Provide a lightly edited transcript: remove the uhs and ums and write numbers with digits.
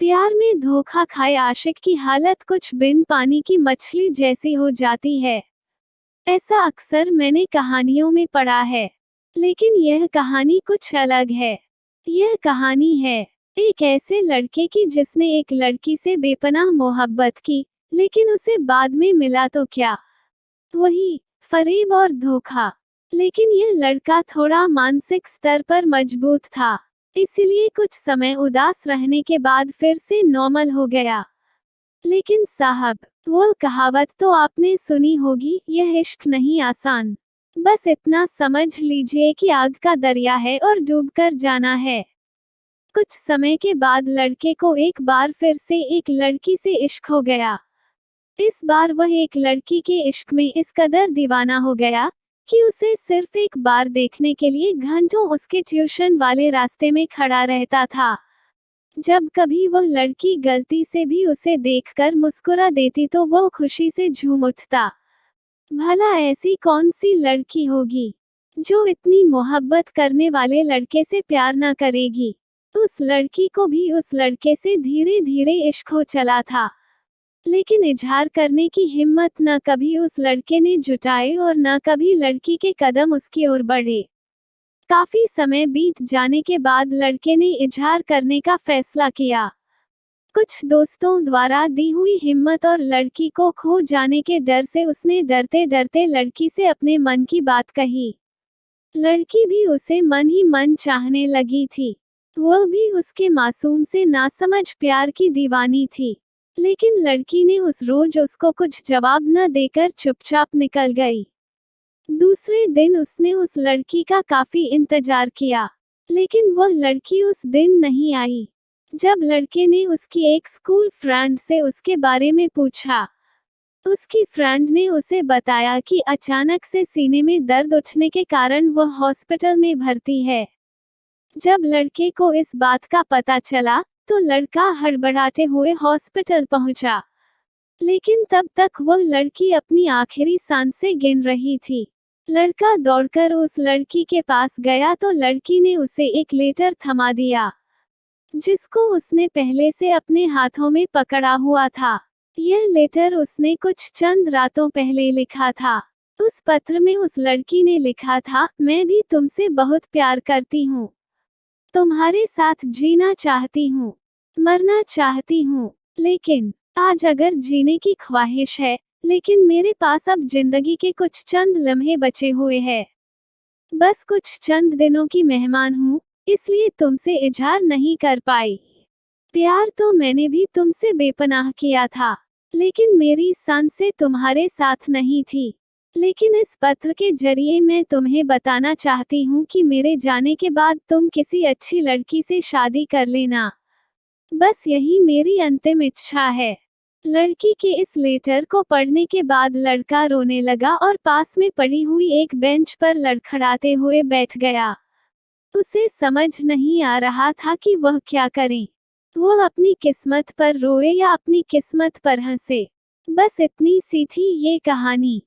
प्यार में धोखा खाए आशिक की हालत कुछ बिन पानी की मछली जैसी हो जाती है। ऐसा अक्सर मैंने कहानियों में पढ़ा है, लेकिन यह कहानी कुछ अलग है। यह कहानी है एक ऐसे लड़के की जिसने एक लड़की से बेपनाह मोहब्बत की, लेकिन उसे बाद में मिला तो क्या, वही फरेब और धोखा। लेकिन यह लड़का थोड़ा मानसिक स्तर पर मजबूत था, इसलिए कुछ समय उदास रहने के बाद फिर से नॉर्मल हो गया। लेकिन साहब, वो कहावत तो आपने सुनी होगी, यह इश्क नहीं आसान। बस इतना समझ लीजिए कि आग का दरिया है और डूबकर जाना है। कुछ समय के बाद लड़के को एक बार फिर से एक लड़की से इश्क हो गया। इस बार वह एक लड़की के इश्क में इस कदर दीवाना हो गया कि उसे सिर्फ एक बार देखने के लिए घंटों उसके ट्यूशन वाले रास्ते में खड़ा रहता था। जब कभी वह लड़की गलती से भी उसे देखकर मुस्कुरा देती तो वह खुशी से झूम उठता। भला ऐसी कौन सी लड़की होगी जो इतनी मोहब्बत करने वाले लड़के से प्यार न करेगी। उस लड़की को भी उस लड़के से धीरे धीरे इश्क हो चला था, लेकिन इजहार करने की हिम्मत न कभी उस लड़के ने जुटाई और न कभी लड़की के कदम उसकी ओर बढ़े। काफी समय बीत जाने के बाद लड़के ने इजहार करने का फैसला किया। कुछ दोस्तों द्वारा दी हुई हिम्मत और लड़की को खो जाने के डर से उसने डरते डरते लड़की से अपने मन की बात कही। लड़की भी उसे मन ही मन चाहने लगी थी। वह भी उसके मासूम से नासमझ प्यार की दीवानी थी। लेकिन लड़की ने उस रोज उसको कुछ जवाब न देकर चुपचाप निकल गई। दूसरे दिन उसने उस लड़की का काफी इंतजार किया, लेकिन वह लड़की उस दिन नहीं आई। जब लड़के ने उसकी एक स्कूल फ्रेंड से उसके बारे में पूछा, उसकी फ्रेंड ने उसे बताया कि अचानक से सीने में दर्द उठने के कारण वह हॉस्पिटल में भर्ती है। जब लड़के को इस बात का पता चला तो लड़का हड़बड़ाते हुए हॉस्पिटल पहुंचा, लेकिन तब तक वह लड़की अपनी आखिरी सांसें गिन रही थी। लड़का दौड़कर उस लड़की के पास गया तो लड़की ने उसे एक लेटर थमा दिया, जिसको उसने पहले से अपने हाथों में पकड़ा हुआ था। यह लेटर उसने कुछ चंद रातों पहले लिखा था। उस पत्र में उस लड़की ने लिखा था, मैं भी तुमसे बहुत प्यार करती हूँ, तुम्हारे साथ जीना चाहती हूँ, मरना चाहती हूँ, लेकिन आज अगर जीने की ख्वाहिश है, लेकिन मेरे पास अब जिंदगी के कुछ चंद लम्हे बचे हुए हैं। बस कुछ चंद दिनों की मेहमान हूँ, इसलिए तुमसे इजहार नहीं कर पाई। प्यार तो मैंने भी तुमसे बेपनाह किया था, लेकिन मेरी सांसें तुम्हारे साथ नहीं थी। लेकिन इस पत्र के जरिए मैं तुम्हें बताना चाहती हूँ कि मेरे जाने के बाद तुम किसी अच्छी लड़की से शादी कर लेना। बस यही मेरी अंतिम इच्छा है। लड़की के इस लेटर को पढ़ने के बाद लड़का रोने लगा और पास में पड़ी हुई एक बेंच पर लड़खड़ाते हुए बैठ गया। उसे समझ नहीं आ रहा था कि वह क्या करे। वो अपनी किस्मत पर रोए या अपनी किस्मत पर हंसे। बस इतनी सी थी ये कहानी।